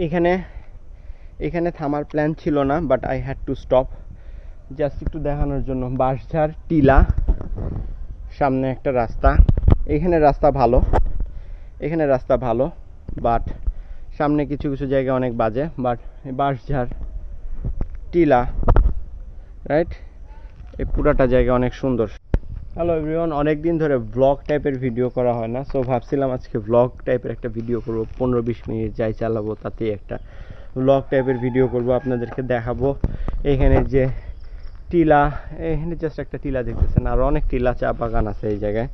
এখানে এখানে থামার প্ল্যান ছিল না, but I had to stop just একটু দেখানোর জন্য। বাঁশঝাড় টিলা, সামনে একটা রাস্তা। এখানে রাস্তা ভালো, বাট সামনে কিছু কিছু জায়গা অনেক বাজে। বাট বাঁশঝাড় টিলা, রাইট, এই পুরাটা জায়গা অনেক সুন্দর। হ্যালো এভরিওয়ান, অনেক দিন ধরে ব্লগ টাইপের ভিডিও করা হয় না, সো ভাবছিলাম আজকে ব্লগ টাইপের একটা ভিডিও করবো। 15-20 মিনিট যাই চালাবো, তাতেই একটা ব্লগ টাইপের ভিডিও করব, আপনাদেরকে দেখাবো এখানে যে টিলা। এখানে জাস্ট একটা টিলা দেখতেছেন, আর অনেক টিলা, চা বাগান আছে এই জায়গায়।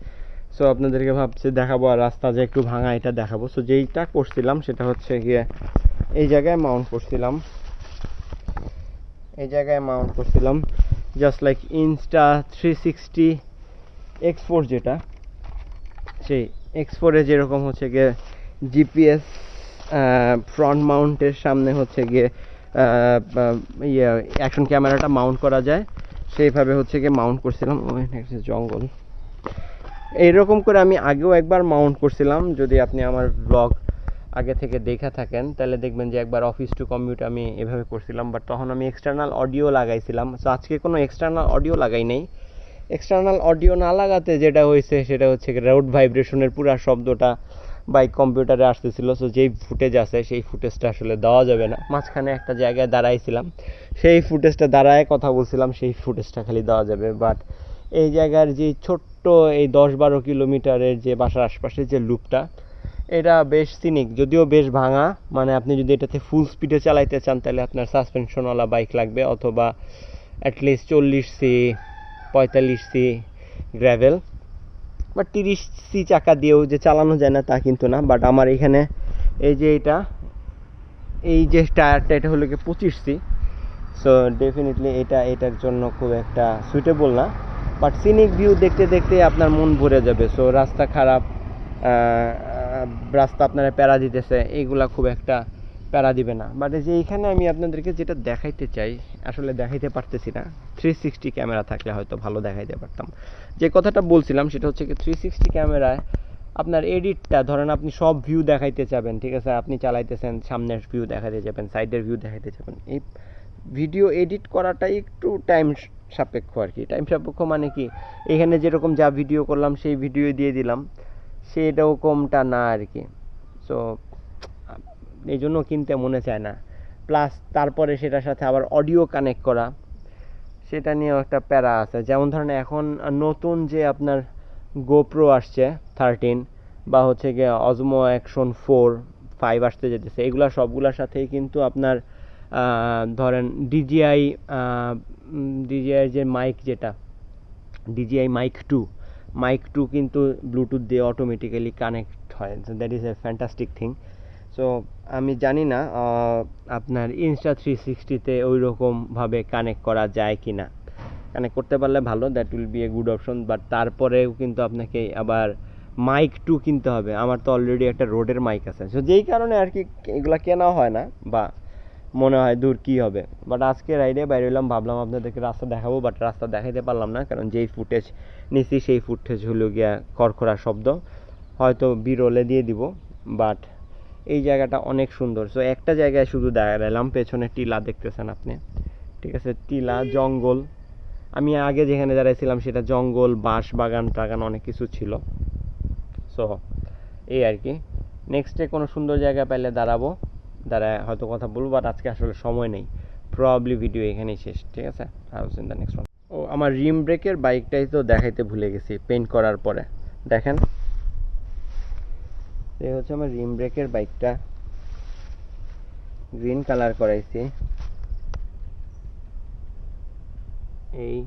সো আপনাদেরকে ভাবছি দেখাবো, আর রাস্তা যে একটু ভাঙা এটা দেখাবো। সো যেইটা করছিলাম সেটা হচ্ছে গিয়ে এই জায়গায় মাউন্ট করছিলাম, জাস্ট লাইক Insta360 X4, যেটা সেই X4 যেরকম হচ্ছে গিয়ে জিপিএস ফ্রন্ট মাউন্টের সামনে হচ্ছে গিয়ে অ্যাকশন ক্যামেরাটা মাউন্ট করা যায়, সেইভাবে হচ্ছে গিয়ে মাউন্ট করছিলাম। জঙ্গল এইরকম করে আমি আগেও একবার মাউন্ট করছিলাম। যদি আপনি আমার ব্লগ আগে থেকে দেখে থাকেন তাহলে দেখবেন যে একবার অফিস টু কমিউট আমি এভাবে করছিলাম, বাট তখন আমি এক্সটার্নাল অডিও লাগাইছিলাম। সো আজকে কোনো এক্সটার্নাল অডিও লাগাই নেই। এক্সটার্নাল অডিও না লাগাতে যেটা হয়েছে সেটা হচ্ছে রোড ভাইব্রেশনের পুরা শব্দটা বাইক কম্পিউটারে আসতেছিল। সো যেই ফুটেজ আছে সেই ফুটেজটা আসলে দেওয়া যাবে না। মাঝখানে একটা জায়গায় দাঁড়াইছিলাম, সেই ফুটেজটা দাঁড়ায় কথা বলছিলাম, সেই ফুটেজটা খালি দেওয়া যাবে। বাট এই জায়গার যে ছোট্ট এই 10-12 কিলোমিটারের যে বাসার আশপাশে যে লুপটা, এটা বেশ সিনিক, যদিও বেশ ভাঙা। মানে আপনি যদি এটাতে ফুল স্পিডে চালাইতে চান তাহলে আপনার সাসপেনশনওয়ালা বাইক লাগবে, অথবা অ্যাটলিস্ট 40C 45C গ্র্যাভেল, বা 30C চাকা দিয়েও যে চালানো যায় না তা কিন্তু না। বাট আমার এখানে এই যে এই যে টায়ারটা, এটা হলো কি 25C। সো ডেফিনেটলি এটার জন্য খুব একটা সুইটেবল না, বাট সিনিক ভিউ দেখতে দেখতে আপনার মন ভরে যাবে। সো রাস্তা খারাপ, রাস্তা আপনারা প্যারা দিতেছে, এইগুলা খুব একটা প্যারা দিবে না। বাট এই যে এইখানে আমি আপনাদেরকে যেটা দেখাইতে চাই, আসলে দেখাইতে পারতেছি না। 360 ক্যামেরা থাকলে হয়তো ভালো দেখাইতে পারতাম। যে কথাটা বলছিলাম সেটা হচ্ছে কি 360 ক্যামেরায় আপনার এডিটটা, ধরেন আপনি সব ভিউ দেখাইতে চাবেন, ঠিক আছে, আপনি চালাইতেছেন, সামনের ভিউ দেখাতে যাবেন, সাইডের ভিউ দেখাইতে যাবেন, এই ভিডিও এডিট করাটাই একটু টাইম সাপেক্ষ আর কি। টাইম সাপেক্ষ মানে কি, এখানে যেরকম যা ভিডিও করলাম সেই ভিডিও দিয়ে দিলাম, সেরকমটা না আর কি। সো এই জন্য কিনতে মনে চায় না। প্লাস তারপরে সেটার সাথে আবার অডিও কানেক্ট করা, সেটা নিয়েও একটা প্যারা আছে। যেমন ধরেন এখন নতুন যে আপনার গোপ্রো আসছে 13, বা হচ্ছে গিয়ে অজমো অ্যাকশন 4-5 আসতে যেতেছে, এগুলা সবগুলোর সাথেই কিন্তু আপনার ধরেন DJI যে মাইক, যেটা DJI মাইক 2 কিন্তু ব্লুটুথ দিয়ে অটোমেটিক্যালি কানেক্ট হয়। That is a fantastic thing. So আমি জানি না আপনার Insta360-তে ওই রকমভাবে কানেক্ট করা যায় কি না। কানেক্ট করতে পারলে ভালো, that will B a good option. But তারপরেও কিন্তু আপনাকে আবার মাইক 2 কিনতে হবে। আমার তো অলরেডি একটা রোডের মাইক আছে, সো যেই কারণে আর কি এগুলো কেনা হয় না, বা মনে হয় দূর কী হবে। বাট আজকে রাইডে বাইরে হলাম, ভাবলাম আপনাদেরকে রাস্তা দেখাবো, বাট রাস্তা দেখাইতে পারলাম না, কারণ যেই ফুটেজ নিছি সেই ফুটেজ হলো গিয়া খড়খড়া শব্দ, হয়তো বিরলে দিয়ে দিব। বাট এই জায়গাটা অনেক সুন্দর। সো একটা জায়গায় শুধু দাঁড়ালাম, পেছনে টিলা দেখতেছেন আপনি, ঠিক আছে, টিলা, জঙ্গল। আমি আগে যেখানে দাঁড়াইছিলাম সেটা জঙ্গল, বাঁশ বাগান টাগান অনেক কিছু ছিল। সো এই আর কি, নেক্সটে কোনো সুন্দর জায়গা পাইলে দাঁড়ায় হয়তো কথা বলবো, বাট আজকে আসলে সময় নেই। প্রবাবলি ভিডিও এখানেই শেষ, ঠিক আছে। I in the next one. ও, আমার রিম ব্রেকের বাইকটাই তো দেখাইতে ভুলে গেছি পেইন্ট করার পরে। দেখেন, এই হচ্ছে আমার রিম ব্রেকের বাইকটা, গ্রিন কালার করাইছি। এই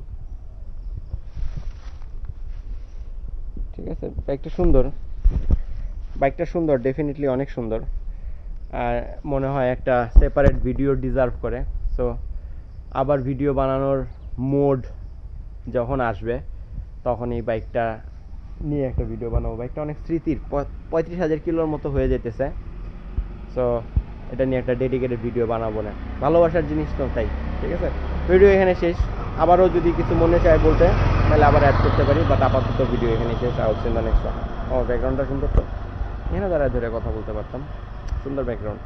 ঠিক আছে, বাইকটা সুন্দর, ডেফিনেটলি অনেক সুন্দর। আর মনে হয় একটা সেপারেট ভিডিও ডিজার্ভ করে। সো আবার ভিডিও বানানোর মোড যখন আসবে তখন এই বাইকটা নিয়ে একটা ভিডিও বানাবো। বাইকটা অনেক স্মৃতির, 35,000 কিলোর মতো হয়ে যেতেছে। সো এটা নিয়ে একটা ডেডিকেটেড ভিডিও বানাবো না, ভালোবাসার জিনিস তো, তাই। ঠিক আছে, ভিডিও এখানে শেষ। আবারও যদি কিছু মনে চায় বলতে তাহলে আবার অ্যাড করতে পারি, বাট আপাতত ভিডিও এখানে শেষ। আউটসিন দ্য নেক্সট ওয়ান। ও, ব্যাকগ্রাউন্ডটা সুন্দর তো, এখানে দাঁড়ায় ধরে কথা বলতে পারতাম, সুন্দর ব্যাকগ্রাউন্ড।